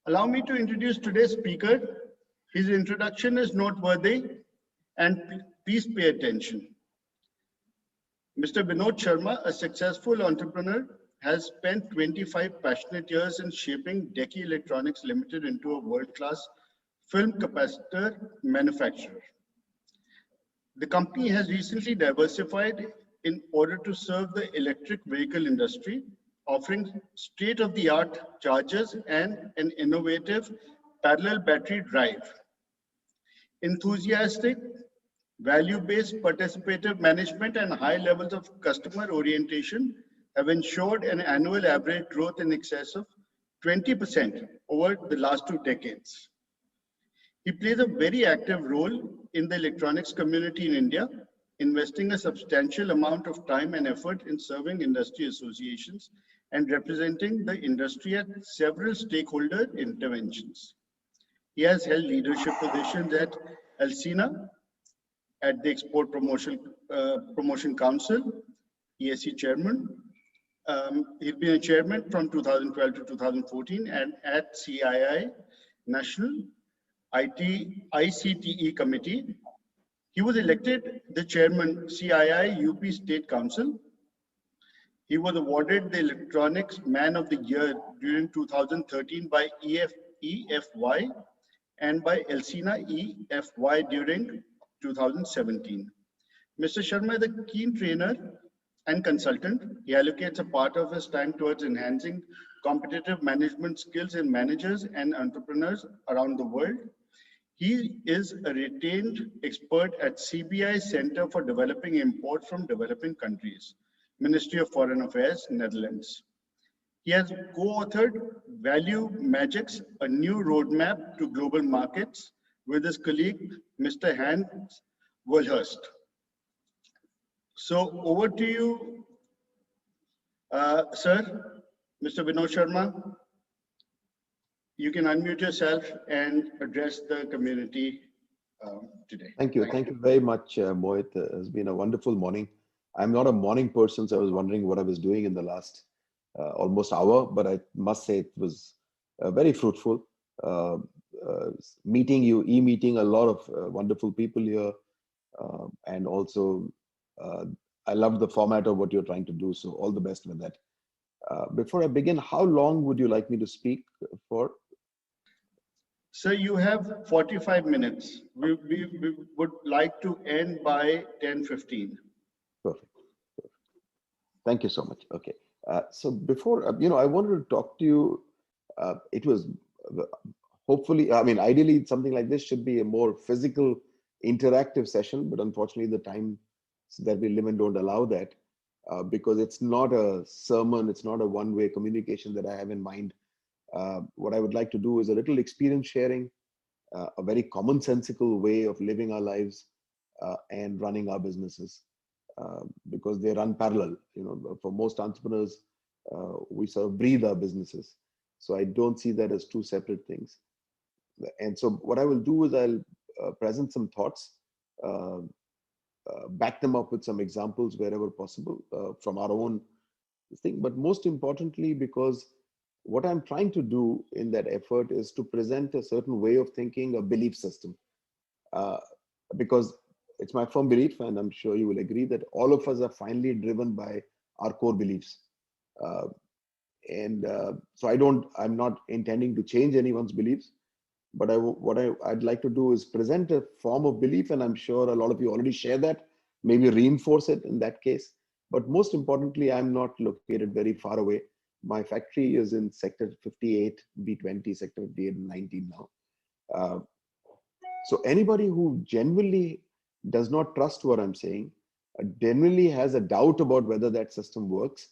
Allow me to introduce today's speaker. His introduction is noteworthy and please pay attention. Mr. Vinod Sharma, a successful entrepreneur, has spent 25 passionate years in shaping Deki Electronics Limited into a world-class film capacitor manufacturer. The company has recently diversified in order to serve the electric vehicle industry, offering state-of-the-art chargers and an innovative parallel battery drive. Enthusiastic, value-based participative management and high levels of customer orientation have ensured an annual average growth in excess of 20% over the last 2 decades. He plays a very active role in the electronics community in India, investing a substantial amount of time and effort in serving industry associations and representing the industry at several stakeholder interventions. He has held leadership positions at Alsina, at the Export Promotion Council, ESC chairman. He's been a chairman from 2012 to 2014 and at CII, National ICTE Committee. He was elected the chairman CII UP State Council. He was awarded the Electronics Man of the Year during 2013 by EFY and by Alsina EFY during 2017. Mr. Sharma is a keen trainer and consultant. He allocates a part of his time towards enhancing competitive management skills in managers and entrepreneurs around the world. He is a retained expert at CBI Center for Developing Import from Developing Countries, Ministry of Foreign Affairs, Netherlands. He has co-authored Value Magics, a new roadmap to global markets with his colleague, Mr. Hans Wohlhurst. So over to you, sir, Mr. Vinod Sharma. You can unmute yourself and address the community today. Thank you. Thank you very much, Mohit. It's been a wonderful morning. I'm not a morning person, so I was wondering what I was doing in the last almost hour, but I must say it was very fruitful. Meeting you, e-meeting a lot of wonderful people here. And also, I love the format of what you're trying to do. So all the best with that. Before I begin, how long would you like me to speak for? Sir, you have 45 minutes. We would like to end by 10:15. Perfect. Thank you so much. Okay. So before, I wanted to talk to you. It was hopefully, ideally something like this should be a more physical, interactive session, but unfortunately the time that we live in don't allow that because it's not a sermon, it's not a one-way communication that I have in mind. What I would like to do is a little experience sharing, a very commonsensical way of living our lives and running our businesses because they run parallel. For most entrepreneurs, we sort of breathe our businesses. So I don't see that as two separate things. And so what I will do is I'll present some thoughts, back them up with some examples wherever possible from our own thing. But most importantly, because what I'm trying to do in that effort is to present a certain way of thinking, a belief system. Because it's my firm belief, and I'm sure you will agree, that all of us are finally driven by our core beliefs. So I'm not intending to change anyone's beliefs, but what I'd like to do is present a form of belief, and I'm sure a lot of you already share that, maybe reinforce it in that case. But most importantly, I'm not located very far away. My factory is in Sector 58, B20, Sector 58 and 19 now. So anybody who genuinely does not trust what I'm saying, genuinely has a doubt about whether that system works,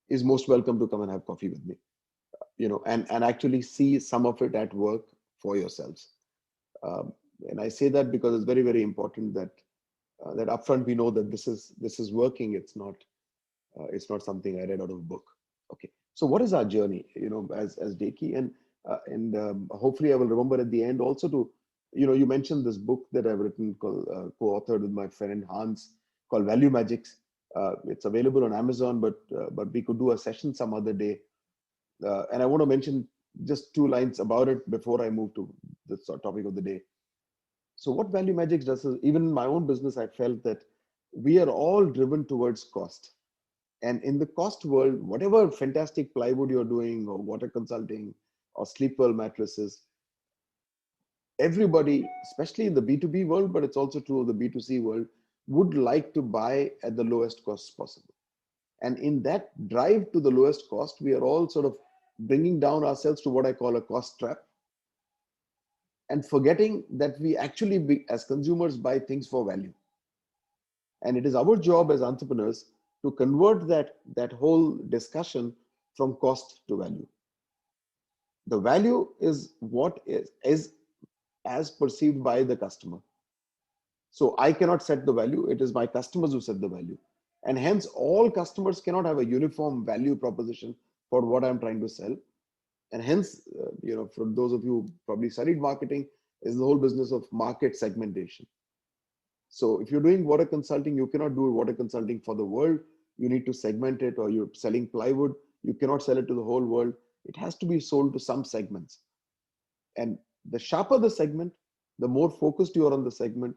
is most welcome to come and have coffee with me, and actually see some of it at work for yourselves. And I say that because it's very, very important that that upfront we know that this is working. It's not something I read out of a book. Okay, so what is our journey? As Deki, and hopefully I will remember at the end also to, you mentioned this book that I've written called co-authored with my friend Hans called Value Magics. It's available on Amazon, but we could do a session some other day. And I want to mention just 2 lines about it before I move to the topic of the day. So what Value Magics does is, even in my own business, I felt that we are all driven towards cost. And in the cost world, whatever fantastic plywood you're doing or water consulting or Sleepwell mattresses, everybody, especially in the B2B world, but it's also true of the B2C world, would like to buy at the lowest cost possible. And in that drive to the lowest cost, we are all sort of bringing down ourselves to what I call a cost trap, and forgetting that we actually, as consumers, buy things for value. And it is our job as entrepreneurs to convert that whole discussion from cost to value. The value is what is as perceived by the customer. So I cannot set the value. It is my customers who set the value. And hence all customers cannot have a uniform value proposition for what I'm trying to sell. And hence, for those of you who probably studied marketing, is the whole business of market segmentation. So if you're doing water consulting, you cannot do water consulting for the world. You need to segment it. Or you're selling plywood, you cannot sell it to the whole world. It has to be sold to some segments. And the sharper the segment, the more focused you are on the segment,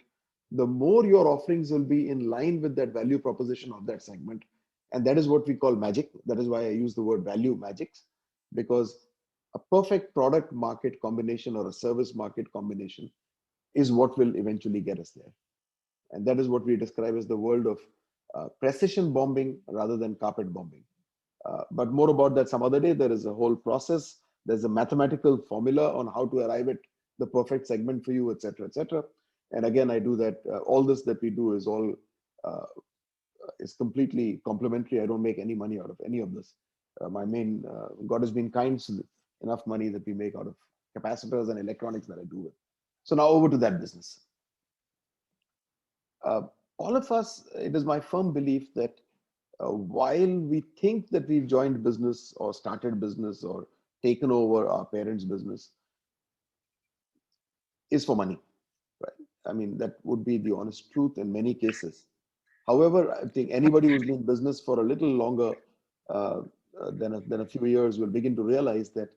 the more your offerings will be in line with that value proposition of that segment. And that is what we call magic. That is why I use the word value magics, because a perfect product market combination or a service market combination is what will eventually get us there. And that is what we describe as the world of precision bombing rather than carpet bombing. But more about that some other day. There is a whole process. There's a mathematical formula on how to arrive at the perfect segment for you, etc., etc. And again, I do that. All this that we do is all is completely complimentary. I don't make any money out of any of this. God has been kind, so enough money that we make out of capacitors and electronics that I do with. So now over to that business. All of us, it is my firm belief that while we think that we've joined business or started business or taken over our parents' business, is for money, right? I mean, that would be the honest truth in many cases. However, I think anybody who's been in business for a little longer than a few years will begin to realize that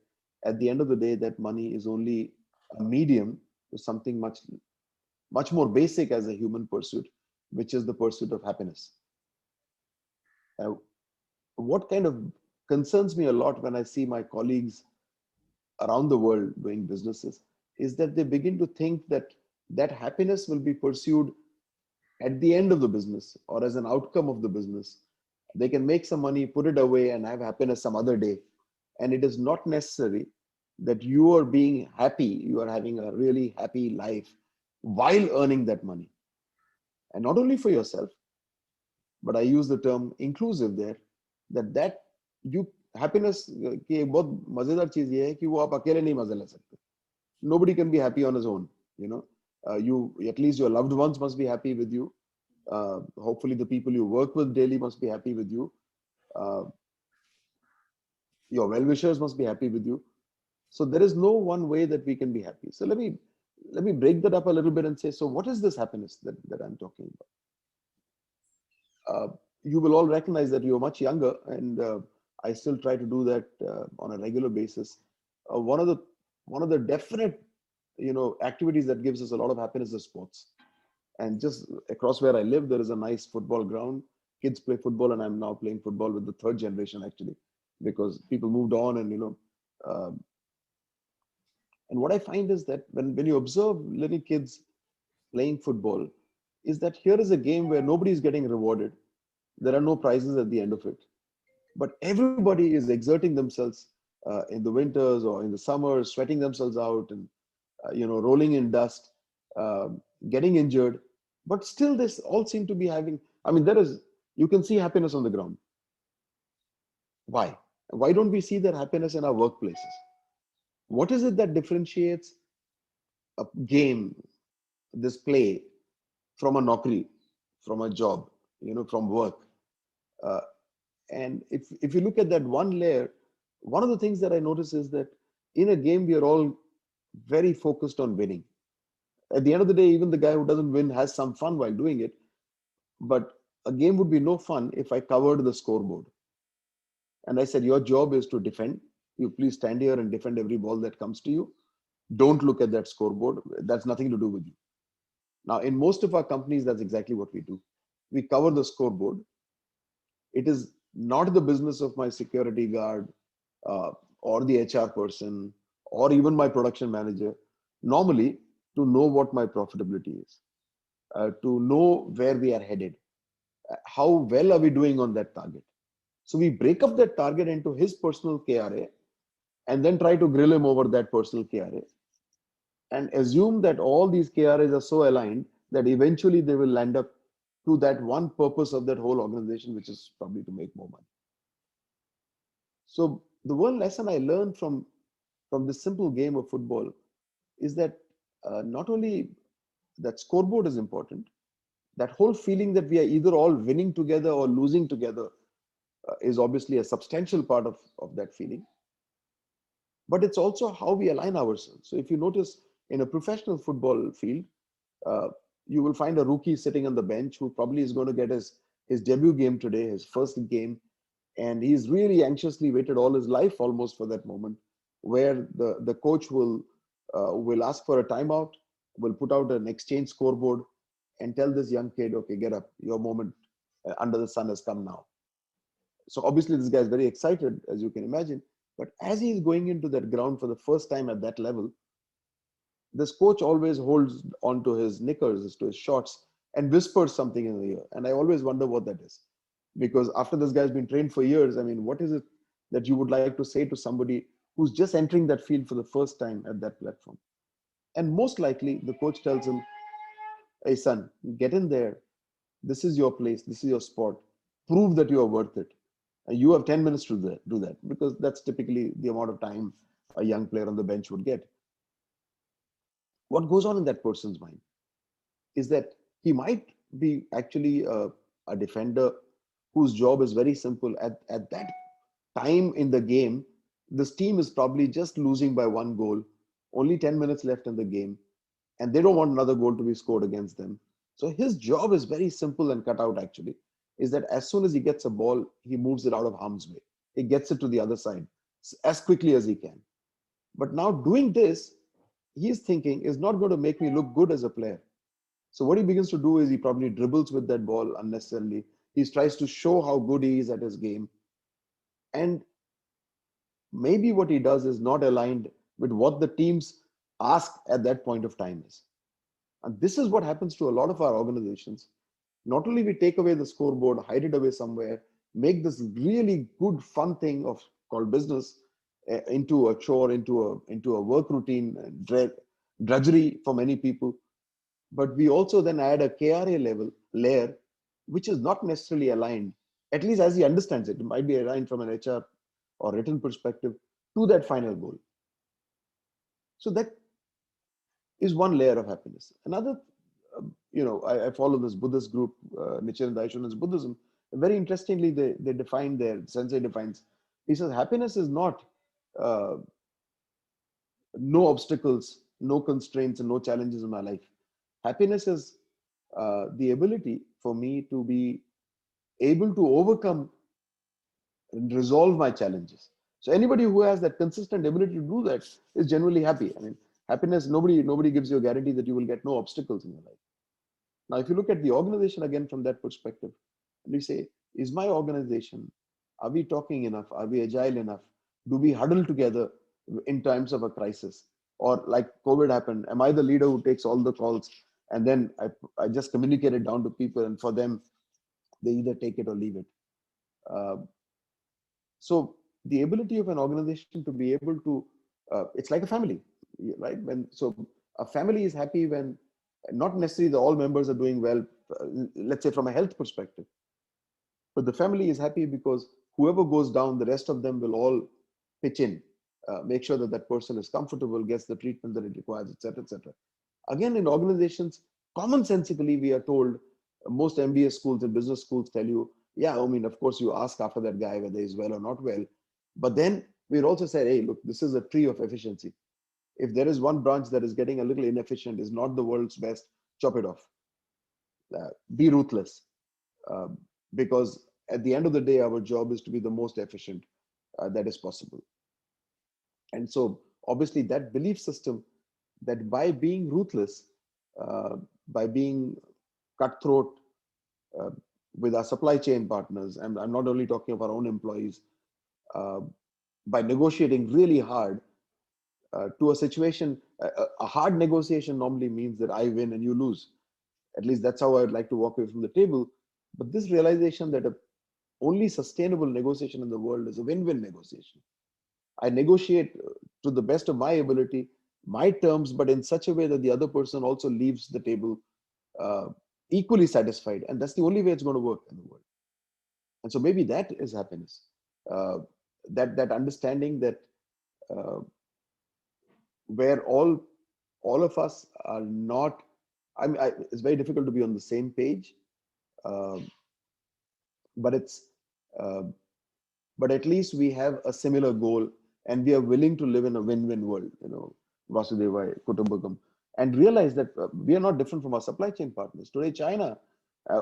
at the end of the day, that money is only a medium to something much more basic as a human pursuit, which is the pursuit of happiness. What kind of concerns me a lot when I see my colleagues around the world doing businesses is that they begin to think that happiness will be pursued at the end of the business or as an outcome of the business. They can make some money, put it away, and have happiness some other day. And it is not necessary that you are being happy, you are having a really happy life while earning that money. And not only for yourself, but I use the term inclusive there, that you happiness की एक बहुत मजेदार चीज ये है कि वो आप अकेले नहीं मजे ले सकते. Nobody can be happy on his own. You at least your loved ones must be happy with you. Hopefully the people you work with daily must be happy with you. Your well-wishers must be happy with you. So there is no one way that we can be happy. So let me break that up a little bit and say, so what is this happiness that I'm talking about? You will all recognize that you're much younger, and I still try to do that on a regular basis. One of the definite activities that gives us a lot of happiness is sports. And just across where I live, there is a nice football ground. Kids play football, and I'm now playing football with the third generation actually, because people moved on, and and what I find is that when you observe little kids playing football, is that here is a game where nobody is getting rewarded. There are no prizes at the end of it, but everybody is exerting themselves in the winters or in the summers, sweating themselves out and rolling in dust, getting injured, but still this all seem to be having. I mean, you can see happiness on the ground. Why? Why don't we see that happiness in our workplaces? What is it that differentiates a game, this play, from a naukri, from a job, from work? And if you look at that one layer, one of the things that I notice is that in a game, we are all very focused on winning. At the end of the day, even the guy who doesn't win has some fun while doing it. But a game would be no fun if I covered the scoreboard. And I said, your job is to defend. You please stand here and defend every ball that comes to you. Don't look at that scoreboard. That's nothing to do with you. Now, in most of our companies, that's exactly what we do. We cover the scoreboard. It is not the business of my security guard uh, or the HR person or even my production manager, normally, to know what my profitability is, to know where we are headed, how well are we doing on that target. So we break up that target into his personal KRA and then try to grill him over that personal KRA and assume that all these KRAs are so aligned that eventually they will land up to that one purpose of that whole organization, which is probably to make more money. So the one lesson I learned from this simple game of football is that not only that scoreboard is important, that whole feeling that we are either all winning together or losing together is obviously a substantial part of that feeling. But it's also how we align ourselves. So if you notice in a professional football field, uh, you will find a rookie sitting on the bench who probably is going to get his debut game today, his first game, and he's really anxiously waited all his life almost for that moment where the coach will ask for a timeout, will put out an exchange scoreboard and tell this young kid, okay, get up, your moment under the sun has come now. So obviously this guy is very excited, as you can imagine, but as he is going into that ground for the first time at that level, this coach always holds on to his knickers, to his shorts, and whispers something in the ear. And I always wonder what that is. Because after this guy's been trained for years, I mean, what is it that you would like to say to somebody who's just entering that field for the first time at that platform? And most likely, the coach tells him, hey, son, get in there. This is your place. This is your spot. Prove that you are worth it. And you have 10 minutes to do that because that's typically the amount of time a young player on the bench would get. What goes on in that person's mind is that he might be actually a defender whose job is very simple. At that time in the game, this team is probably just losing by 1 goal, only 10 minutes left in the game, and they don't want another goal to be scored against them. So his job is very simple and cut out actually, is that as soon as he gets a ball, he moves it out of harm's way. He gets it to the other side as quickly as he can. But now doing this, he's thinking is not going to make me look good as a player. So what he begins to do is he probably dribbles with that ball unnecessarily. He tries to show how good he is at his game. And maybe what he does is not aligned with what the teams ask at that point of time is. And this is what happens to a lot of our organizations. Not only we take away the scoreboard, hide it away somewhere, make this really good fun thing of called business into a chore, into a work routine, drudgery for many people. But we also then add a KRA level layer, which is not necessarily aligned, at least as he understands it. It might be aligned from an HR or written perspective to that final goal. So that is one layer of happiness. Another, I follow this Buddhist group, Nichiren Daishonin's Buddhism. Very interestingly, they define sensei defines. He says happiness is not uh, no obstacles, no constraints, and no challenges in my life. Happiness is the ability for me to be able to overcome and resolve my challenges. So anybody who has that consistent ability to do that is generally happy. I mean, happiness, nobody gives you a guarantee that you will get no obstacles in your life. Now, if you look at the organization again from that perspective, and we say, is my organization, are we talking enough? Are we agile enough? Do we huddle together in times of a crisis? Or like COVID happened, am I the leader who takes all the calls and then I just communicate it down to people and for them, they either take it or leave it. Uh, so the ability of an organization to be able to, it's like a family, right? So a family is happy when not necessarily all members are doing well, let's say from a health perspective, but the family is happy because whoever goes down, the rest of them will all pitch in, make sure that that person is comfortable, gets the treatment that it requires, etc., etc. Again, in organizations, commonsensically, we are told, most MBA schools and business schools tell you, yeah, I mean, of course, you ask after that guy whether he's well or not well. But then we'd also say, hey, look, this is a tree of efficiency. If there is one branch that is getting a little inefficient, is not the world's best, chop it off. Be ruthless. Um, because at the end of the day, our job is to be the most efficient that is possible. And so obviously that belief system that by being ruthless, by being cutthroat uh, with our supply chain partners, and I'm not only talking of our own employees, uh, by negotiating really hard to a situation, a hard negotiation normally means that I win and you lose. At least that's how I'd like to walk away from the table. But this realization that a only sustainable negotiation in the world is a win-win negotiation. I negotiate to the best of my ability, my terms, but in such a way that the other person also leaves the table uh, equally satisfied. And that's the only way it's going to work in the world. And so maybe that is happiness. Uh, that understanding that uh, where all of us are not. It's very difficult to be on the same page, uh, but it's uh, but at least we have a similar goal, and we are willing to live in a win-win world. Vasudevaya Kutumbakam, and realize that we are not different from our supply chain partners. Today, China.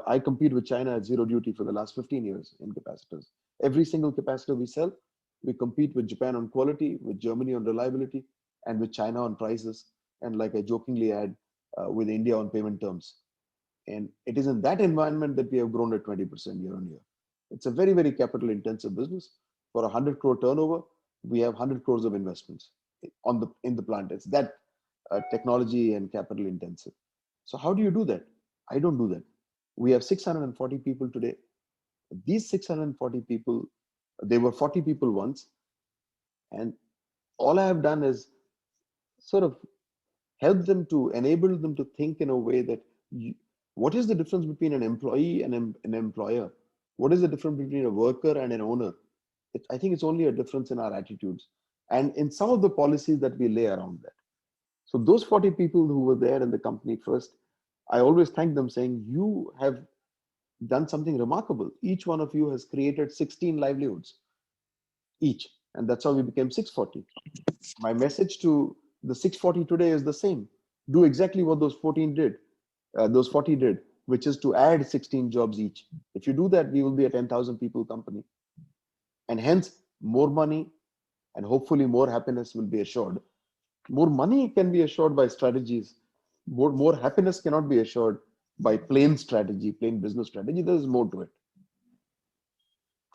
I compete with China at zero duty for the last 15 years in capacitors. Every single capacitor we sell, we compete with Japan on quality, with Germany on reliability, and with China on prices. And like I jokingly add, with India on payment terms. And it is in that environment that we have grown at 20% year on year. It's a very, very capital intensive business. For 100 crore turnover, we have 100 crores of investments in the plant. It's that technology and capital intensive. So how do you do that? I don't do that. We have 640 people today. These 640 people, they were 40 people once. And all I have done is sort of help them to enable them to think in a way that what is the difference between an employee and an employer? What is the difference between a worker and an owner? I think it's only a difference in our attitudes and in some of the policies that we lay around that. So those 40 people who were there in the company first, I always thank them saying, you have done something remarkable. Each one of you has created 16 livelihoods each. And that's how we became 640. My message to the 640 today is the same. Do exactly what those 40 did, which is to add 16 jobs each. If you do that, we will be a 10,000 people company. And hence, more money and hopefully more happiness will be assured. More money can be assured by strategies. More happiness cannot be assured by plain strategy, plain business strategy. There is more to it.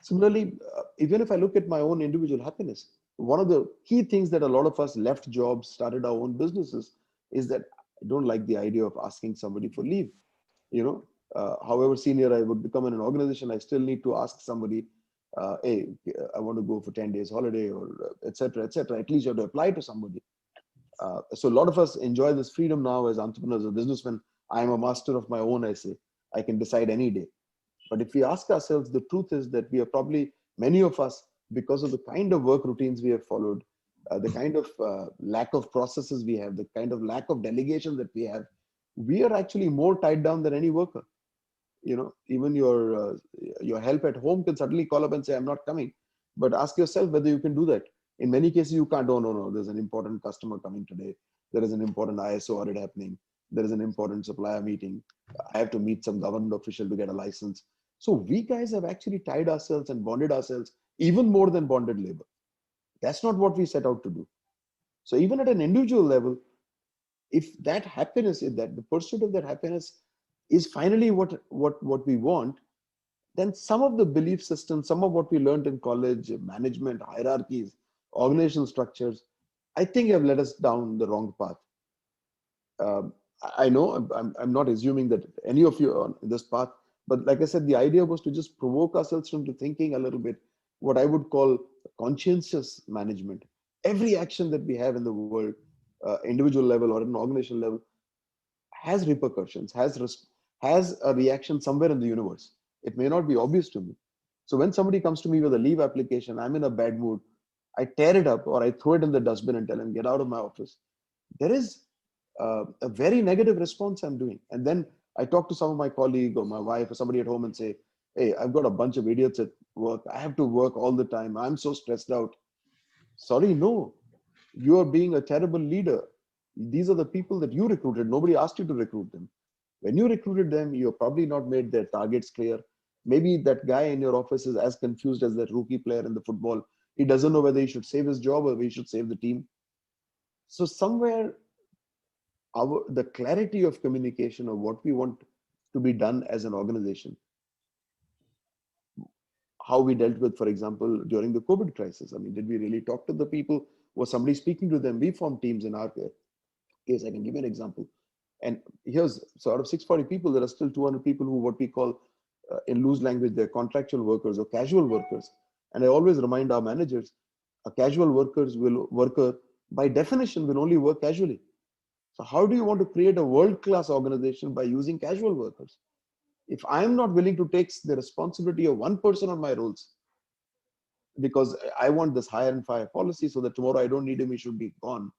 Similarly, even if I look at my own individual happiness, one of the key things that a lot of us left jobs, started our own businesses, is that I don't like the idea of asking somebody for leave. However senior I would become in an organization, I still need to ask somebody, hey, I want to go for 10 days holiday or et cetera, et cetera. At least you have to apply to somebody. So a lot of us enjoy this freedom now as entrepreneurs or businessmen. I'm a master of my own, I say. I can decide any day. But if we ask ourselves, the truth is that we are probably, many of us, because of the kind of work routines we have followed, the kind of lack of processes we have, the kind of lack of delegation that we have, we are actually more tied down than any worker. Even your help at home can suddenly call up and say, I'm not coming. But ask yourself whether you can do that. In many cases, you can't. Oh, no, there's an important customer coming today. There is an important ISO audit happening. There is an important supplier meeting. I have to meet some government official to get a license. So we guys have actually tied ourselves and bonded ourselves even more than bonded labor. That's not what we set out to do. So even at an individual level, if that happiness, if that the pursuit of that happiness is finally what we want, then some of the belief systems, some of what we learned in college, management, hierarchies, organizational structures, I think have led us down the wrong path. I know I'm not assuming that any of you are on this path, but like I said, the idea was to just provoke ourselves into thinking a little bit, what I would call conscientious management. Every action that we have in the world, individual level or at an organizational level, has repercussions, has a reaction somewhere in the universe. It may not be obvious to me. So when somebody comes to me with a leave application, I'm in a bad mood, I tear it up or I throw it in the dustbin and tell him, get out of my office. There is a very negative response I'm doing. And then I talk to some of my colleague or my wife or somebody at home and say, hey, I've got a bunch of idiots at work. I have to work all the time. I'm so stressed out. Sorry, no. You are being a terrible leader. These are the people that you recruited. Nobody asked you to recruit them. When you recruited them, you're probably not made their targets clear. Maybe that guy in your office is as confused as that rookie player in the football. He doesn't know whether he should save his job or whether he should save the team. So somewhere the clarity of communication of what we want to be done as an organization, how we dealt with, for example, during the COVID crisis. I mean, did we really talk to the people? Was somebody speaking to them? We formed teams in our case. I can give you an example. And here's, so out of 640 people, there are still 200 people who, what we call in loose language, they're contractual workers or casual workers. And I always remind our managers, a casual worker by definition will only work casually. So how do you want to create a world-class organization by using casual workers? If I'm not willing to take the responsibility of one person on my roles, because I want this hire and fire policy so that tomorrow I don't need him, he should be gone,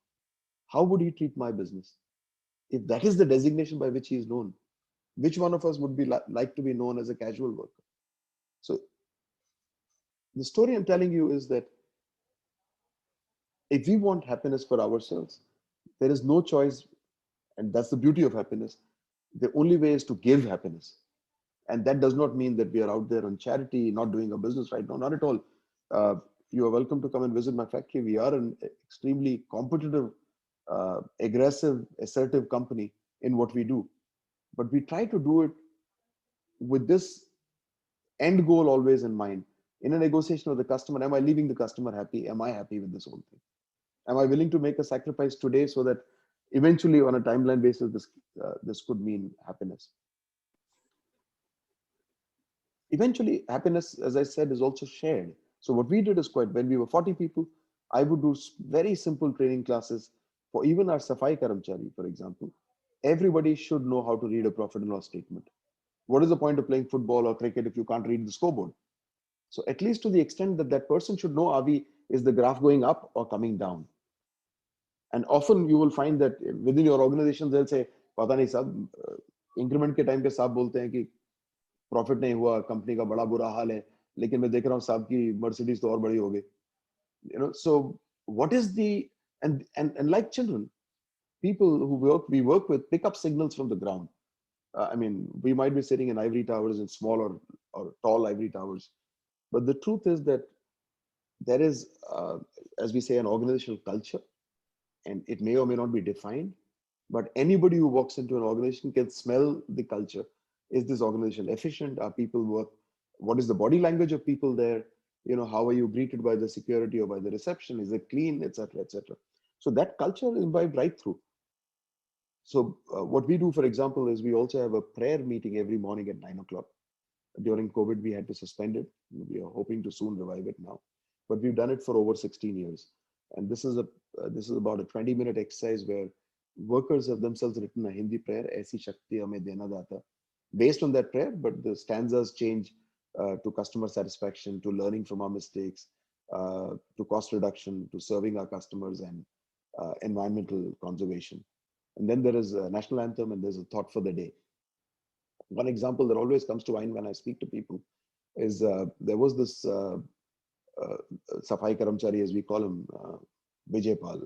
how would he treat my business? If that is the designation by which he is known, which one of us would be like to be known as a casual worker? So the story I'm telling you is that if we want happiness for ourselves, there is no choice. And that's the beauty of happiness. The only way is to give happiness. And that does not mean that we are out there on charity, not doing a business right now, not at all. You are welcome to come and visit my factory. We are an extremely competitive, aggressive, assertive company in what we do. But we try to do it with this end goal always in mind. In a negotiation with the customer, am I leaving the customer happy? Am I happy with this whole thing? Am I willing to make a sacrifice today so that eventually on a timeline basis, this could mean happiness? Eventually, happiness, as I said, is also shared. So what we did is when we were 40 people, I would do very simple training classes for even our Safai Karamchari, for example. Everybody should know how to read a profit and loss statement. What is the point of playing football or cricket if you can't read the scoreboard? So at least to the extent that that person should know, is the graph going up or coming down? And often you will find that within your organization, they'll say, "Pata nahi sab, increment ke time pe saab bolte hain ki profit नहीं हुआ, company का बड़ा बुरा हाल है, लेकिन मैं देख रहा हूँ साहब की मर्सिडीज तो और बड़ी हो गई." You know, so what is the, and like children, people who we work with pick up signals from the ground. I mean, we might be sitting in ivory towers, in small or tall ivory towers, but the truth is that there is, as we say, an organizational culture, and it may or may not be defined, but anybody who walks into an organization can smell the culture. Is this organization efficient? Are people work? What is the body language of people there? You know, how are you greeted by the security or by the reception? Is it clean, etc., etc.? So that culture is imbibed right through. So what we do, for example, is we also have a prayer meeting every morning at 9 o'clock. During COVID, we had to suspend it. We are hoping to soon revive it now, but we've done it for over 16 years. And this is about a 20-minute exercise where workers have themselves written a Hindi prayer, "Aisi Shakti Hame Dena Data," based on that prayer, but the stanzas change to customer satisfaction, to learning from our mistakes, to cost reduction, to serving our customers, and environmental conservation. And then there is a national anthem, and there's a thought for the day. One example that always comes to mind when I speak to people is there was this Safai Karamchari, as we call him, Vijay Pal.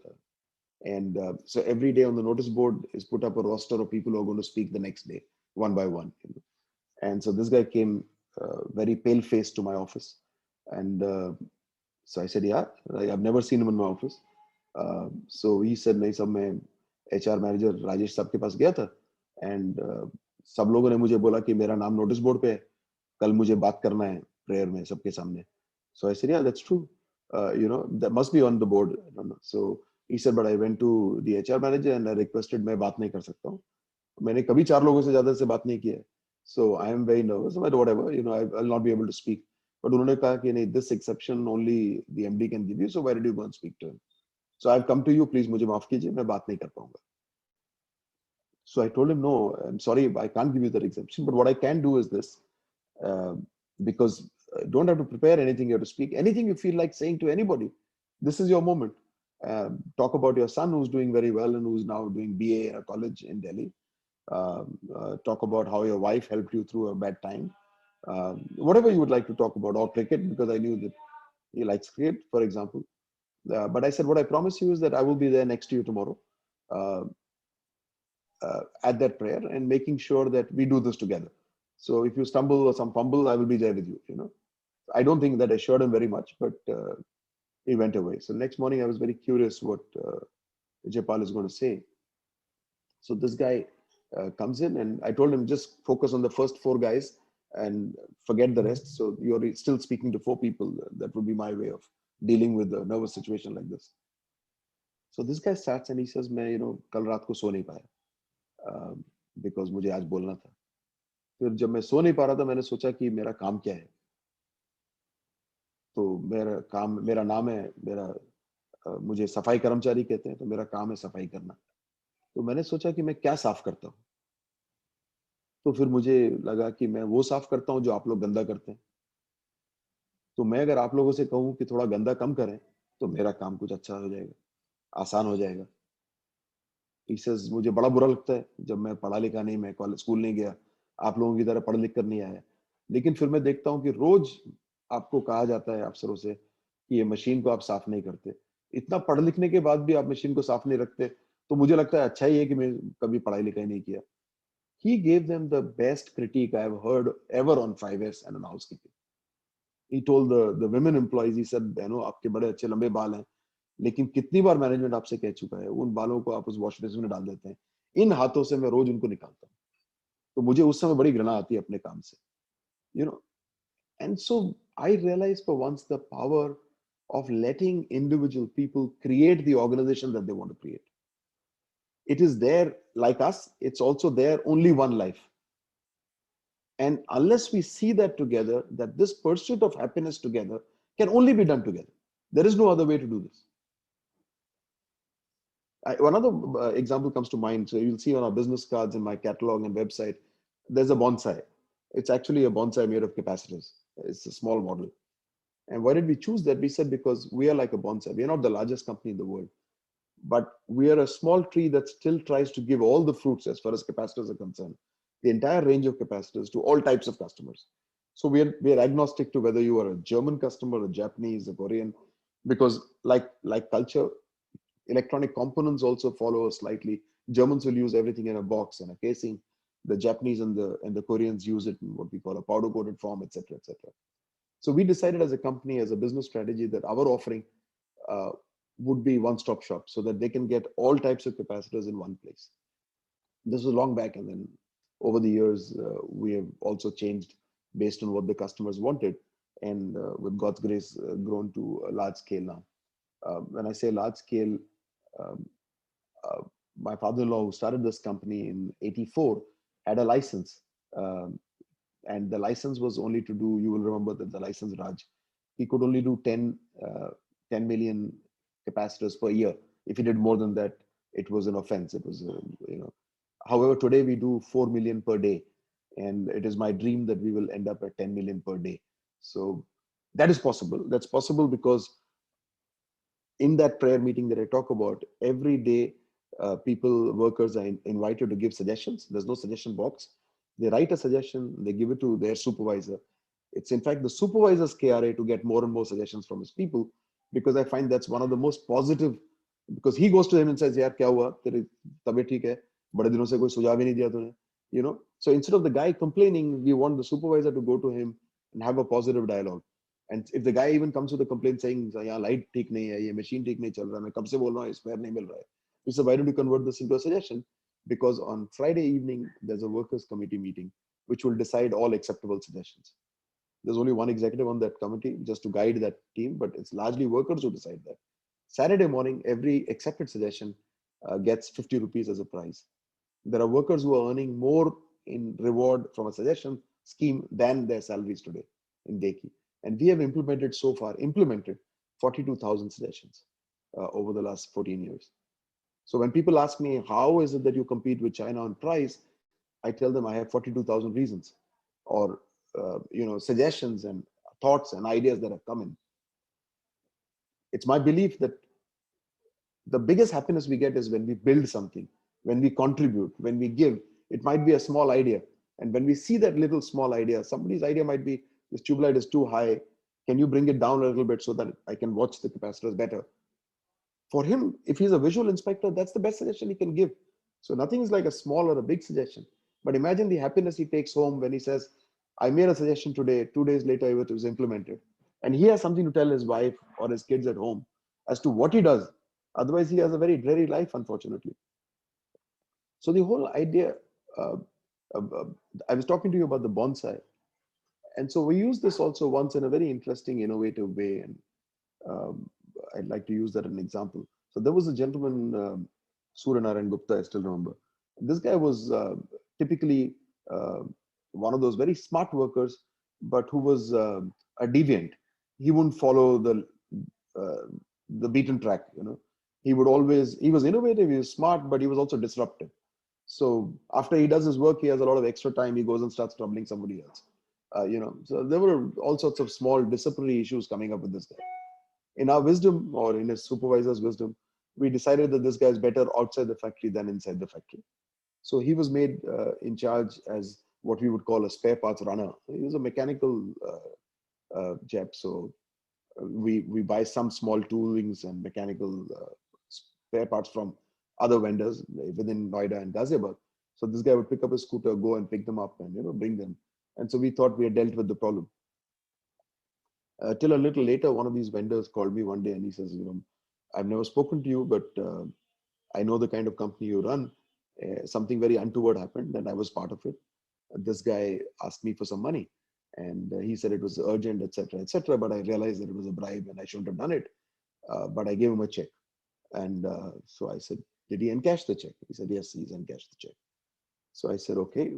And so every day on the notice board is put up a roster of people who are going to speak the next day, one by one. You know? And so this guy came very pale-faced to my office. And so I said, "Yeah, I've never seen him in my office." So he said, "Nahi sab, main HR manager Rajesh साहब के पास गया था, and सब लोगों ने मुझे बोला कि मेरा नाम नोटिस बोर्ड पे है, कल मुझे बात करना है प्रेयर में सबके सामने." So I said, "Yeah, that's true. You know, that must be on the board." I don't know. So he said, "But I went to the HR manager and I requested मैं बात नहीं कर सकता हूँ. मैंने कभी 4 लोगों से ज़्यादा से बात नहीं की है. So I am very nervous, but whatever, you know, I'll not be able to speak." But उन्होंने कहा कि नहीं, this exception only the MD can give you. So why did you go and speak to him? So I've come to you. Please मुझे माफ कीजिए, मैं बात नहीं कर पाऊंगा. So I told him, "No, I'm sorry, I can't give you that exemption. But what I can do is this, because don't have to prepare anything you have to speak. Anything you feel like saying to anybody, this is your moment. Talk about your son who's doing very well and who's now doing BA in a college in Delhi. Talk about how your wife helped you through a bad time. Whatever you would like to talk about, or cricket, because I knew that he likes cricket, for example." But I said, "What I promise you is that I will be there next to you tomorrow at that prayer, and making sure that we do this together. So if you stumble or some fumble, I will be there with you." You know, I don't think that assured him very much, but He went away. So next morning, I was very curious what Vijaypal is going to say. So this guy comes in, and I told him just focus on the first four guys and forget the rest. So you're still speaking to four people. That would be my way of dealing with a nervous situation like this. So this guy starts and he says, "मैं कल रात को सो नहीं पाया because मुझे आज बोलना था." फिर जब मैं सो नहीं पा रहा था, मैंने सोचा कि मेरा काम क्या है. तो मेरा नाम है, मुझे सफाई कर्मचारी कहते हैं, तो मेरा काम है सफाई करना. तो मैंने सोचा कि मैं क्या साफ करता हूँ. तो फिर मुझे लगा कि मैं वो साफ करता हूँ जो आप लोग गंदा करते हैं. तो मैं अगर आप लोगों से कहूँ कि थोड़ा गंदा कम करें, तो मेरा काम कुछ अच्छा हो जाएगा, आसान हो जाएगा. टीचर्स, मुझे बड़ा बुरा लगता है जब मैं पढ़ा लिखा नहीं, मैं कॉलेज स्कूल नहीं गया, आप लोगों की तरह पढ़ लिख कर नहीं आया. लेकिन फिर मैं देखता हूँ कि रोज आपको कहा जाता है अफसरों से कि ये मशीन को आप साफ नहीं करते. इतना पढ़ लिखने के बाद भी आप मशीन को साफ नहीं रखते, तो मुझे लगता है अच्छा ही है कि मैं कभी पढ़ाई लिखाई नहीं किया. He gave them the best critique I have heard ever on 5S and on housekeeping. He told the women employees, he said, बहनों आपके बड़े अच्छे लंबे बाल हैं, लेकिन कितनी बार मैनेजमेंट आपसे कह चुका है, उन बालों को आप उस वॉश बेसिन में डाल देते हैं. इन हाथों से मैं रोज उनको निकालता हूँ. तो मुझे उस समय बड़ी घृणा आती है अपने काम से. You know, and so I realized for once the power of letting individual people create the organization that they want to create. It is there like us, it's also there only one life. And unless we see that together, that this pursuit of happiness together can only be done together. There is no other way to do this. One other example comes to mind. So you'll see on our business cards in my catalog and website, there's a bonsai. It's actually a bonsai made of capacitors. It's a small model. And why did we choose that? We said because we are like a bonsai. We are not the largest company in the world, but we are a small tree that still tries to give all the fruits as far as capacitors are concerned, the entire range of capacitors to all types of customers. So we are agnostic to whether you are a German customer, a Japanese, a Korean, because like culture, electronic components also follow slightly. Germans will use everything in a box and a casing. The Japanese and the Koreans use it in what we call a powder coated form, etc., etc. So we decided as a company, as a business strategy, that our offering would be one-stop shop so that they can get all types of capacitors in one place. This was long back, and then over the years, we have also changed based on what the customers wanted, and with God's grace, grown to a large scale now. When I say large scale, um, uh, my father-in-law, who started this company in '84, had a license. And the license was only to do, you will remember that the license, Raj, he could only do 10 million capacitors per year. If he did more than that, it was an offense. It was, however, today we do 4 million per day. And it is my dream that we will end up at 10 million per day. So that is possible. That's possible because in that prayer meeting that I talk about, every day, workers are invited to give suggestions. There's no suggestion box. They write a suggestion, they give it to their supervisor. It's in fact the supervisor's KRA to get more and more suggestions from his people, because I find that's one of the most positive, because he goes to him and says, "Yaar, kya hua? Teri tabiyat theek hai? Bade dinon se koi sujav hi nahi diya tune." So instead of the guy complaining, we want the supervisor to go to him and have a positive dialogue. And if the guy even comes with a complaint saying, "Yeah, light theek nahi hai, ye machine theek nahi chal raha, main kab se bol raha hu, spare nahi mil raha hai," we said, "Why don't you convert this into a suggestion?" Because on Friday evening, there's a workers' committee meeting, which will decide all acceptable suggestions. There's only one executive on that committee just to guide that team, but it's largely workers who decide that. Saturday morning, every accepted suggestion gets 50 rupees as a prize. There are workers who are earning more in reward from a suggestion scheme than their salaries today in Deki. And we have implemented 42,000 suggestions over the last 14 years. So when people ask me, how is it that you compete with China on price? I tell them I have 42,000 reasons, or suggestions and thoughts and ideas that have come in. It's my belief that the biggest happiness we get is when we build something, when we contribute, when we give. It might be a small idea, and when we see that little small idea, somebody's idea might be, this tube light is too high, can you bring it down a little bit so that I can watch the capacitors better? For him, if he's a visual inspector, that's the best suggestion he can give. So nothing is like a small or a big suggestion. But imagine the happiness he takes home when he says, "I made a suggestion today, 2 days later it was implemented." and he has something to tell his wife or his kids at home as to what he does. Otherwise, he has a very dreary life, unfortunately. So the whole idea, uh, uh, I was talking to you about the bonsai, and so we use this also once in a very interesting, innovative way, and um, I'd like to use that as an example. So there was a gentleman, Suryanarayan Gupta, I still remember. This guy was typically uh, one of those very smart workers, but who was a deviant. He wouldn't follow uh, the beaten track. He would always, he was innovative, he was smart, but he was also disruptive. So after he does his work, he has a lot of extra time. He goes and starts troubling somebody else. So there were all sorts of small disciplinary issues coming up with this guy. In our wisdom, or in his supervisor's wisdom, we decided that this guy is better outside the factory than inside the factory. So he was made in charge as what we would call a spare parts runner. He was a mechanical chap. So we buy some small toolings and mechanical spare parts from other vendors within Noida and Ghaziabad. So this guy would pick up a scooter, go and pick them up, and bring them. And so we thought we had dealt with the problem. Till a little later, one of these vendors called me one day and he says, I've never spoken to you, but I know the kind of company you run. Something very untoward happened and I was part of it. This guy asked me for some money and he said it was urgent, etc., etc. But I realized that it was a bribe and I shouldn't have done it. But I gave him a check. And so I said, did he encash the check? He said, yes, he's encashed the check. So I said, okay,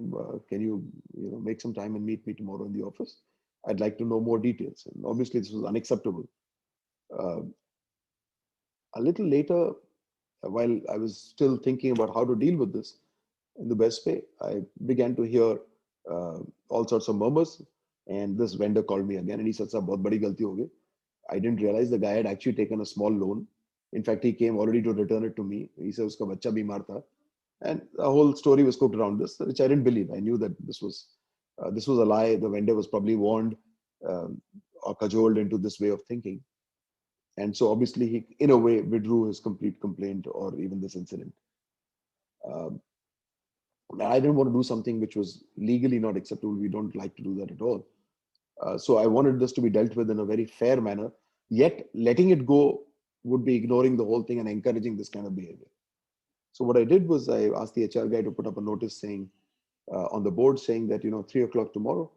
can you, make some time and meet me tomorrow in the office? I'd like to know more details. And obviously this was unacceptable. Uh, a little later, while I was still thinking about how to deal with this in the best way, I began to hear all sorts of murmurs. And this vendor called me again and he said, "Sir, bahut badi galti ho gayi." I didn't realize the guy had actually taken a small loan. In fact, he came already to return it to me. He said uska bachcha bimar tha. And the whole story was cooked around this, which I didn't believe. I knew that this was a lie. The vendor was probably warned um, or cajoled into this way of thinking. And so obviously he, in a way, withdrew his complete complaint or even this incident. Um, I didn't want to do something which was legally not acceptable. We don't like to do that at all. So I wanted this to be dealt with in a very fair manner. Yet letting it go would be ignoring the whole thing and encouraging this kind of behavior. So what I did was I asked the HR guy to put up a notice saying on the board saying that 3 o'clock tomorrow,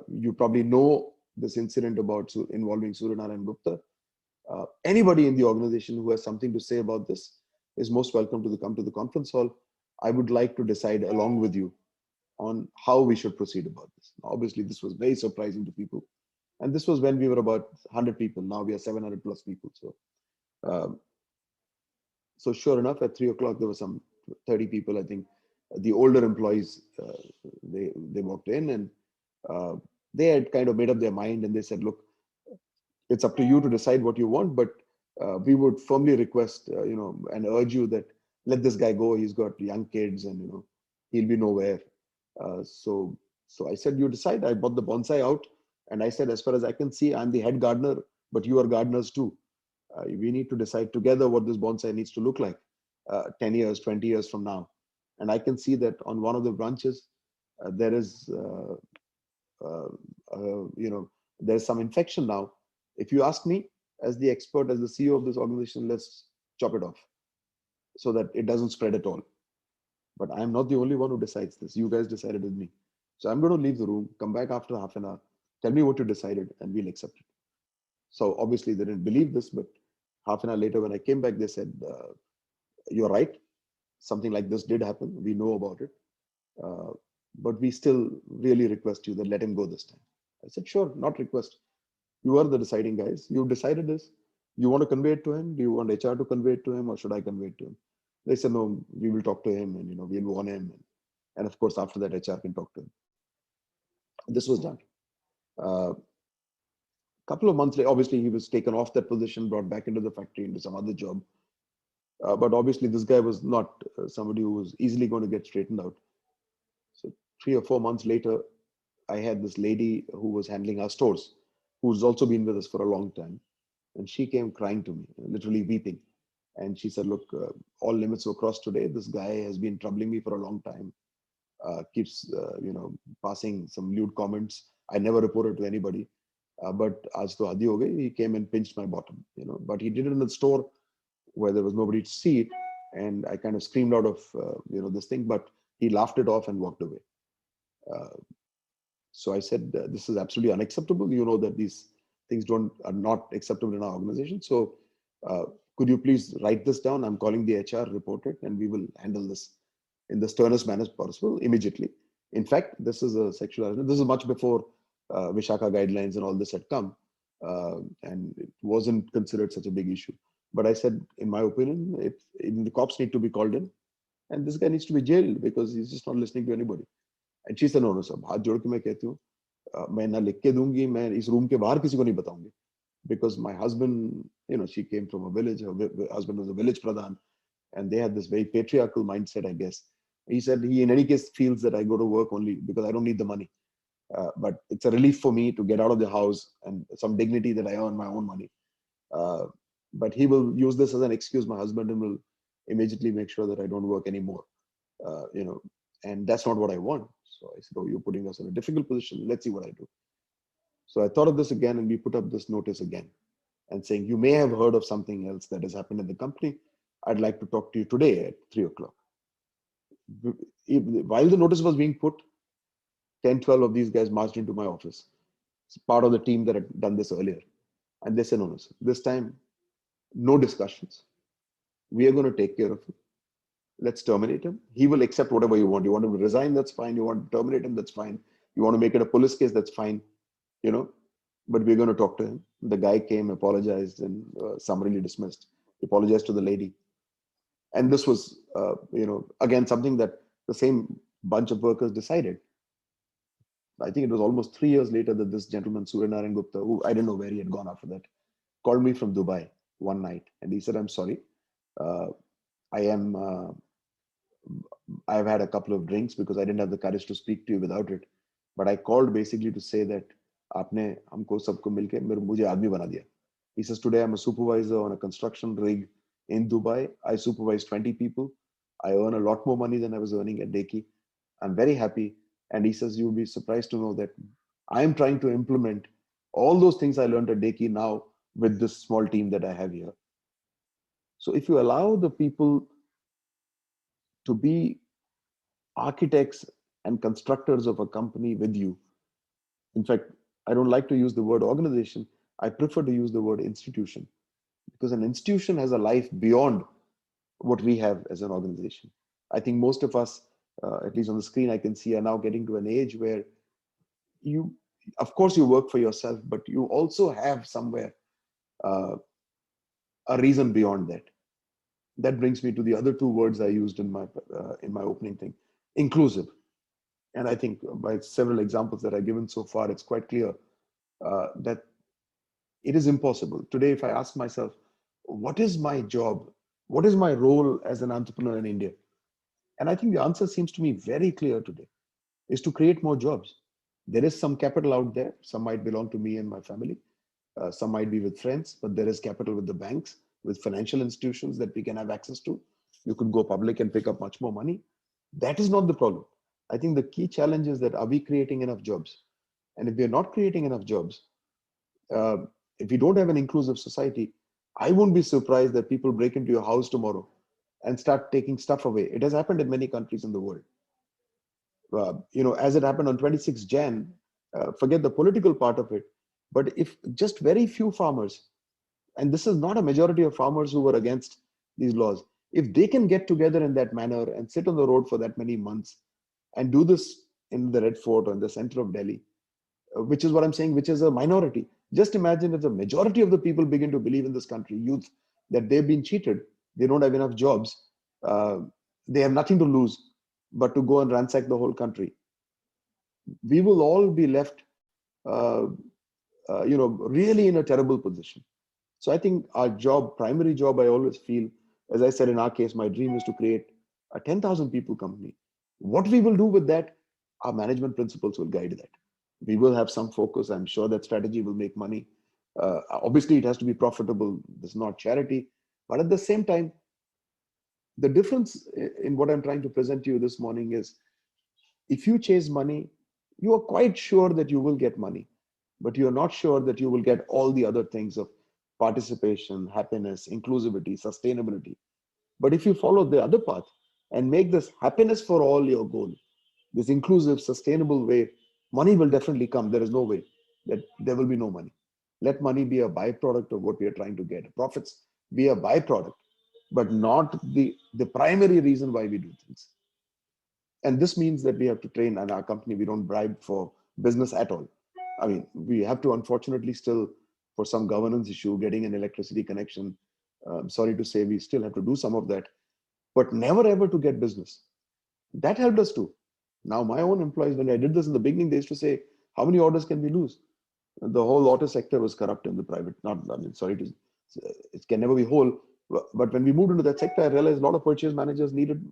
you probably know this incident about involving Suryanarayan Gupta. Anybody in the organization who has something to say about this is most welcome to come to the conference hall. I would like to decide along with you on how we should proceed about this. Obviously, this was very surprising to people. And this was when we were about 100 people. Now we are 700 plus people. Um, so sure enough, at 3 o'clock, there were some 30 people, I think. The older employees, they walked in and uh, they had kind of made up their mind and they said, look, it's up to you to decide what you want, but we would firmly request, and urge you that let this guy go. He's got young kids and, he'll be nowhere. So I said, you decide. I bought the bonsai out and I said, as far as I can see, I'm the head gardener, but you are gardeners too. We need to decide together what this bonsai needs to look like 10 years, 20 years from now. And I can see that on one of the branches, there is, uh, there's some infection now. If you ask me, as the expert, as the CEO of this organization, let's chop it off so that it doesn't spread at all. But I'm not the only one who decides this. You guys decided with me. So I'm going to leave the room, come back after half an hour, tell me what you decided, and we'll accept it. So obviously they didn't believe this, but half an hour later when I came back, they said, you're right. Something like this did happen. We know about it. But we still really request you that let him go this time. I said, sure, not request. You are the deciding guys. You decided this. You want to convey it to him? Do you want HR to convey it to him or should I convey it to him? They said, no, we will talk to him and, we'll warn him. And of course, after that, HR can talk to him. This was done. Couple of months later, obviously he was taken off that position, brought back into the factory, into some other job. But obviously this guy was not somebody who was easily going to get straightened out. So 3 or 4 months later, I had this lady who was handling our stores, who's also been with us for a long time. And she came crying to me, literally weeping. And she said, look, all limits were crossed today. This guy has been troubling me for a long time. Keeps, passing some lewd comments. I never reported to anybody. But as to Adi ho gayi, he came and pinched my bottom, but he did it in the store where there was nobody to see it. And I kind of screamed out of, this thing, but he laughed it off and walked away. Uh, so I said, this is absolutely unacceptable. You know that these things are not acceptable in our organization. So uh, could you please write this down? I'm calling the HR, report it, and we will handle this in the sternest manner possible immediately. In fact, this is a sexual harassment. This is much before Vishaka guidelines and all this had come, and it wasn't considered such a big issue. But I said, in my opinion, if the cops need to be called in, and this guy needs to be jailed because he's just not listening to anybody. And she said, no, sir, हाथ जोड़ के मैं कहती हूँ, मैं ना लिख के दूंगी, मैं इस रूम के बाहर किसी को नहीं बताऊंगी. Because my husband, she came from a village, her husband was a village pradhan, and they had this very patriarchal mindset, I guess. He said he, in any case, feels that I go to work only because I don't need the money. But it's a relief for me to get out of the house and some dignity that I earn my own money. But he will use this as an excuse, my husband, and will immediately make sure that I don't work anymore. And that's not what I want. So I said, oh, you're putting us in a difficult position. Let's see what I do. So I thought of this again, and we put up this notice again and saying, you may have heard of something else that has happened in the company. I'd like to talk to you today at 3 o'clock. While the notice was being put, 10, 12 of these guys marched into my office. It's part of the team that had done this earlier. And they said, no, sir, this time, no discussions. We are going to take care of him. Let's terminate him. He will accept whatever you want. You want him to resign, that's fine. You want to terminate him, that's fine. You want to make it a police case, that's fine. But we're going to talk to him. The guy came, apologized, and summarily dismissed. He apologized to the lady. And this was, again, something that the same bunch of workers decided. I think it was almost 3 years later that this gentleman, Suryanarayan Gupta, who I didn't know where he had gone after that, called me from Dubai one night. And he said, I'm sorry. I've had a couple of drinks because I didn't have the courage to speak to you without it. But I called basically to say that आपने हमको सबको मिलके मुझे आदमी बना दिया. He says, today I'm a supervisor on a construction rig in Dubai. I supervise 20 people. I earn a lot more money than I was earning at Deki. I'm very happy. And he says, you'll be surprised to know that I'm trying to implement all those things I learned at Deki now with this small team that I have here. So if you allow the people to be architects and constructors of a company with you, in fact, I don't like to use the word organization. I prefer to use the word institution, because an institution has a life beyond what we have as an organization. I think most of us, at least on the screen, I can see, are now getting to an age where of course you work for yourself, but you also have somewhere a reason beyond that. That brings me to the other two words I used in my opening thing: inclusive. And I think by several examples that I've given so far, it's quite clear that it is impossible. Today, if I ask myself, what is my job? What is my role as an entrepreneur in India? And I think the answer seems to me very clear today, is to create more jobs. There is some capital out there. Some might belong to me and my family. Some might be with friends, but there is capital with the banks, with financial institutions that we can have access to. You could go public and pick up much more money. That is not the problem. I think the key challenge is that, are we creating enough jobs? And if we are not creating enough jobs, if we don't have an inclusive society, I won't be surprised that people break into your house tomorrow and start taking stuff away. It has happened in many countries in the world. As it happened on 26 Jan, forget the political part of it, but if just very few farmers, and this is not a majority of farmers who were against these laws, if they can get together in that manner and sit on the road for that many months and do this in the Red Fort or in the center of Delhi, which is what I'm saying, which is a minority. Just imagine if the majority of the people begin to believe in this country, youth, that they've been cheated, they don't have enough jobs, they have nothing to lose but to go and ransack the whole country. We will all be left, really in a terrible position. So I think our primary job, I always feel, as I said, in our case, my dream is to create a 10,000 people company. What we will do with that, our management principles will guide that. We will have some focus. I'm sure that strategy will make money. Obviously, it has to be profitable. This is not charity. But at the same time, the difference in what I'm trying to present to you this morning is, if you chase money, you are quite sure that you will get money. but you're not sure that you will get all the other things of participation, happiness, inclusivity, sustainability. But if you follow the other path and make this happiness for all your goal, this inclusive, sustainable way, money will definitely come. There is no way that there will be no money. Let money be a byproduct of what we are trying to get. Profits be a byproduct, but not the primary reason why we do things. And this means that we have to train, and our company, we don't bribe for business at all. I mean, we have to, unfortunately, still, for some governance issue, getting an electricity connection. Sorry to say, we still have to do some of that, but never ever to get business. That helped us too. Now, my own employees, when I did this in the beginning, they used to say, how many orders can we lose? And the whole auto sector was corrupt in the private, not, I mean, sorry to, it can never be whole. But when we moved into that sector, I realized a lot of purchase managers needed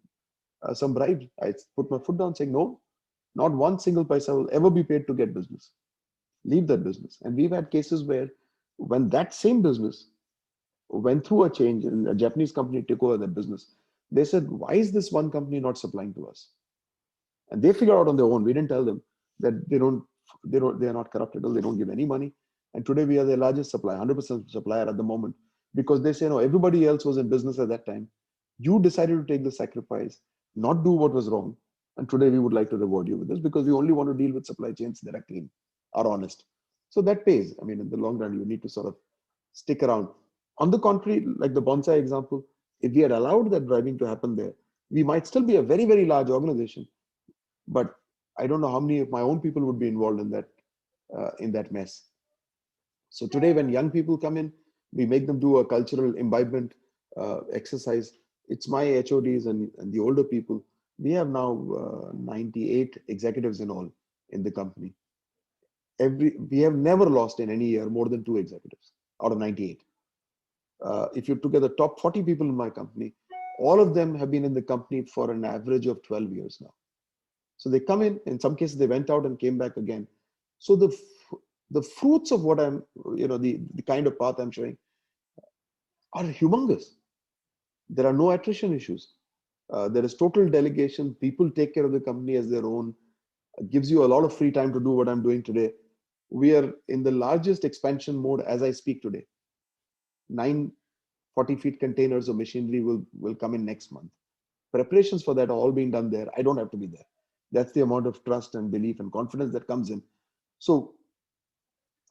some bribes. I put my foot down saying, no, not one single paisa will ever be paid to get business. Leave that business. And we've had cases where when that same business went through a change and a Japanese company took over that business, they said, why is this one company not supplying to us? And they figured out on their own. We didn't tell them that they are not corrupt at all. They don't give any money. And today we are the largest supplier, 100% supplier at the moment, because they say, no, everybody else was in business at that time. You decided to take the sacrifice, not do what was wrong. And today we would like to reward you with this because we only want to deal with supply chains that are clean, are honest. So that pays. I mean, in the long run, you need to sort of stick around. On the contrary, like the bonsai example, if we had allowed that driving to happen there, we might still be a very, very large organization, but I don't know how many of my own people would be involved in that mess. So today, when young people come in, we make them do a cultural imbibement exercise. It's my HODs and the older people. We have now 98 executives in all in the company. We have never lost in any year more than 2 executives out of 98. If you took the top 40 people in my company, all of them have been in the company for an average of 12 years now. So they come in some cases they went out and came back again. So the fruits of what I'm, the kind of path I'm showing are humongous. There are no attrition issues. There is total delegation. People take care of the company as their own. It gives you a lot of free time to do what I'm doing today. We are in the largest expansion mode as I speak today. 9 40-feet containers of machinery will come in next month. Preparations for that are all being done there. I don't have to be there. That's the amount of trust and belief and confidence that comes in. So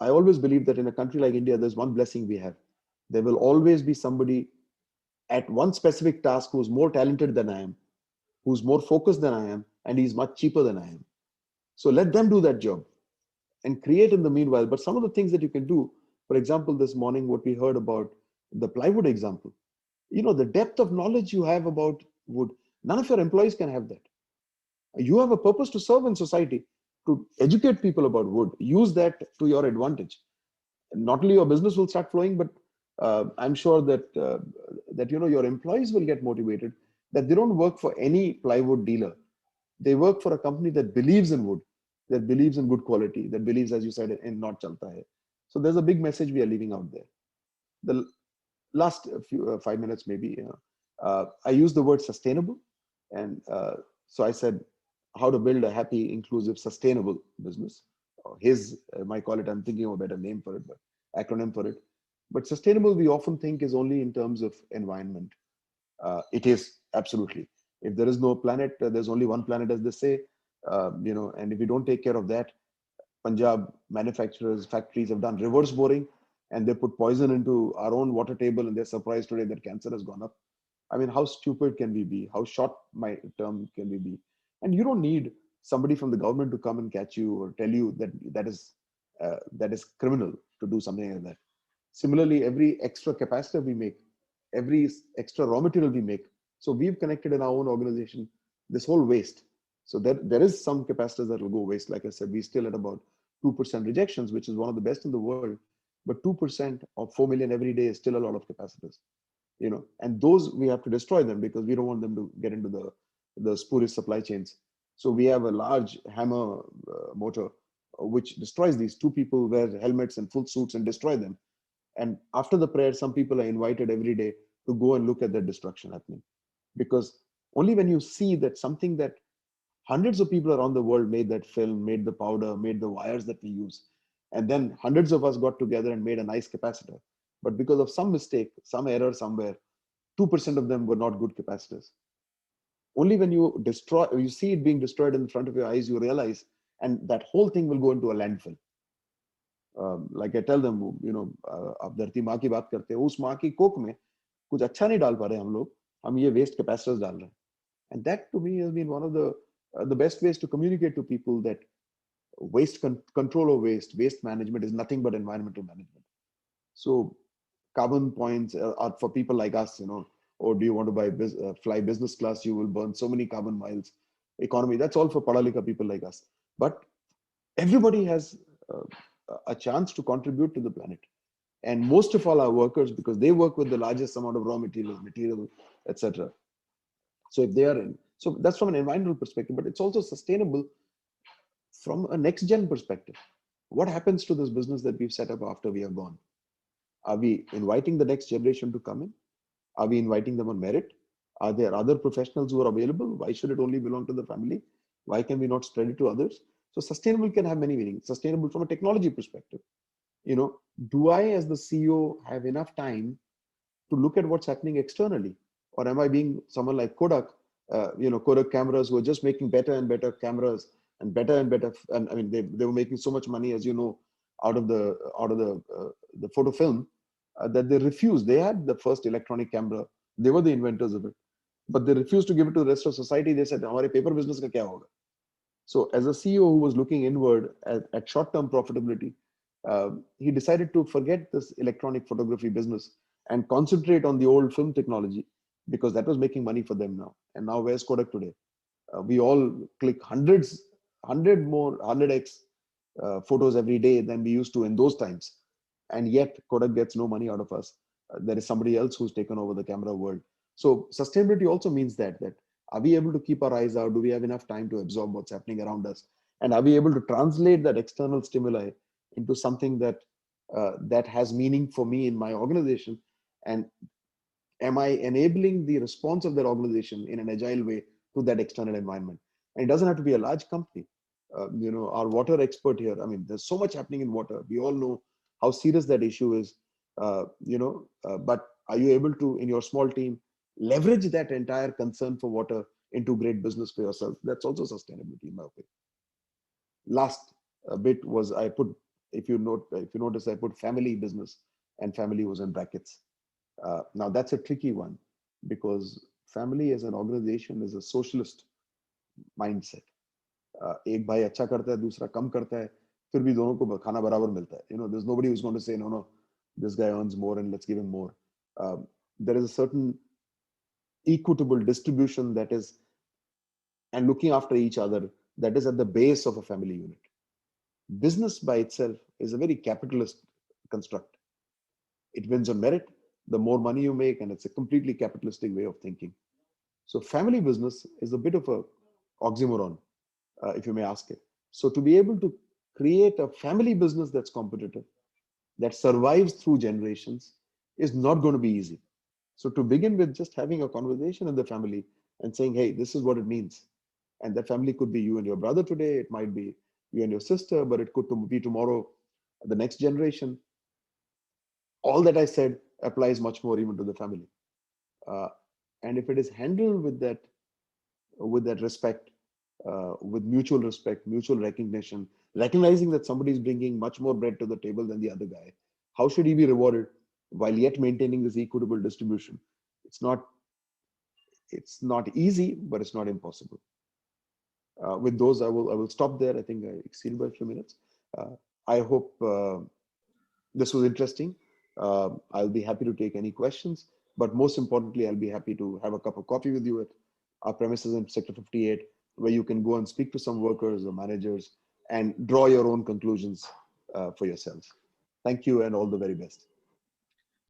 I always believe that in a country like India, there's one blessing we have. There will always be somebody at one specific task who's more talented than I am, who's more focused than I am, and he's much cheaper than I am. So let them do that job and create in the meanwhile. But some of the things that you can do, for example, this morning, what we heard about the plywood example, the depth of knowledge you have about wood, none of your employees can have that. You have a purpose to serve in society, to educate people about wood. Use that to your advantage. Not only your business will start flowing, but I'm sure that your employees will get motivated, that they don't work for any plywood dealer. They work for a company that believes in wood, that believes in good quality, that believes, as you said, in not chalta hai. So there's a big message we are leaving out there. The last few 5 minutes maybe, I use the word sustainable, and so I said how to build a happy, inclusive, sustainable business. I might call it, I'm thinking of a better name for it, but acronym for it. But sustainable, we often think is only in terms of environment. It is absolutely. If there is no planet, there's only one planet, as they say. And if we don't take care of that, Punjab manufacturers, factories have done reverse boring, and they put poison into our own water table, and they're surprised today that cancer has gone up. I mean, how stupid can we be? How short my term can we be? And you don't need somebody from the government to come and catch you or tell you that is criminal to do something like that. Similarly, every extra capacitor we make, every extra raw material we make. So we've connected in our own organization this whole waste. So there is some capacitors that will go waste. Like I said, we still at about 2% rejections, which is one of the best in the world. But 2% of 4 million every day is still a lot of capacitors. And those we have to destroy them because we don't want them to get into the spurious supply chains. So we have a large hammer motor which destroys these. 2 people wear helmets and full suits and destroy them. And after the prayer, some people are invited every day to go and look at that destruction happening. Because only when you see that something that hundreds of people around the world made that film, made the powder, made the wires that we use, And then hundreds of us got together and made a nice capacitor. But because of some mistake, some error somewhere, 2% of them were not good capacitors. Only when you destroy, you see it being destroyed in front of your eyes, you realize, and that whole thing will go into a landfill. Like I tell them, आप धरती माँ की बात करते हो, उस माँ की कोक में कुछ अच्छा नहीं डाल पा रहे हम ये waste capacitors डाल रहे हैं. And that to me has been one of the best ways to communicate to people that control of waste management is nothing but environmental management. So carbon points are for people like us, or do you want to fly business class? You will burn so many carbon miles. Economy, that's all for Padalika people like us. But everybody has a chance to contribute to the planet. And most of all our workers, because they work with the largest amount of raw material, etc. So if they are in, so that's from an environmental perspective, but it's also sustainable from a next gen perspective. What happens to this business that we've set up after we are gone? Are we inviting the next generation to come in? Are we inviting them on merit? Are there other professionals who are available? Why should it only belong to the family? Why can we not spread it to others? So sustainable can have many meanings. Sustainable from a technology perspective. Do I as the CEO have enough time to look at what's happening externally? Or am I being someone like Kodak, Kodak cameras who are just making better and better cameras and better and better. And I mean, they were making so much money, as you know, out of the photo film that they refused. They had the first electronic camera. They were the inventors of it, but they refused to give it to the rest of society. They said, "Hamare paper business ka kya hoga?" So as a CEO who was looking inward at short-term profitability, he decided to forget this electronic photography business and concentrate on the old film technology, because that was making money for them now. And now where's Kodak today? We all click 100x photos every day than we used to in those times. And yet Kodak gets no money out of us. There is somebody else who's taken over the camera world. So sustainability also means that are we able to keep our eyes out? Do we have enough time to absorb what's happening around us? And are we able to translate that external stimuli into something that has meaning for me in my organization? And am I enabling the response of that organization in an agile way to that external environment? And it doesn't have to be a large company. Our water expert here, I mean, there's so much happening in water. We all know how serious that issue is, but are you able to, in your small team, leverage that entire concern for water into great business for yourself? That's also sustainability in my opinion. Last bit was I put, if you notice, I put family business, and family was in brackets. Now that's a tricky one, because family as an organization is a socialist mindset. एक भाई अच्छा करता है, दूसरा कम करता है, फिर भी दोनों को खाना बराबर मिलता है. There's nobody who's going to say, no, this guy earns more and let's give him more. There is a certain equitable distribution that is, and looking after each other, that is at the base of a family unit. Business by itself is a very capitalist construct. It wins on merit. The more money you make, and it's a completely capitalistic way of thinking. So family business is a bit of a oxymoron, if you may ask it. So to be able to create a family business that's competitive, that survives through generations, is not going to be easy. So to begin with, just having a conversation in the family and saying, hey, this is what it means. And that family could be you and your brother today. It might be you and your sister, but it could be tomorrow the next generation. All that I said applies much more even to the family. And if it is handled with that respect, with mutual respect, mutual recognition, recognizing that somebody is bringing much more bread to the table than the other guy, how should he be rewarded while yet maintaining this equitable distribution? It's not easy, but it's not impossible. With those, I will stop there. I think I exceeded by a few minutes. I hope this was interesting. I'll be happy to take any questions, but most importantly, I'll be happy to have a cup of coffee with you at our premises in Sector 58, where you can go and speak to some workers or managers and draw your own conclusions for yourselves. Thank you, and all the very best.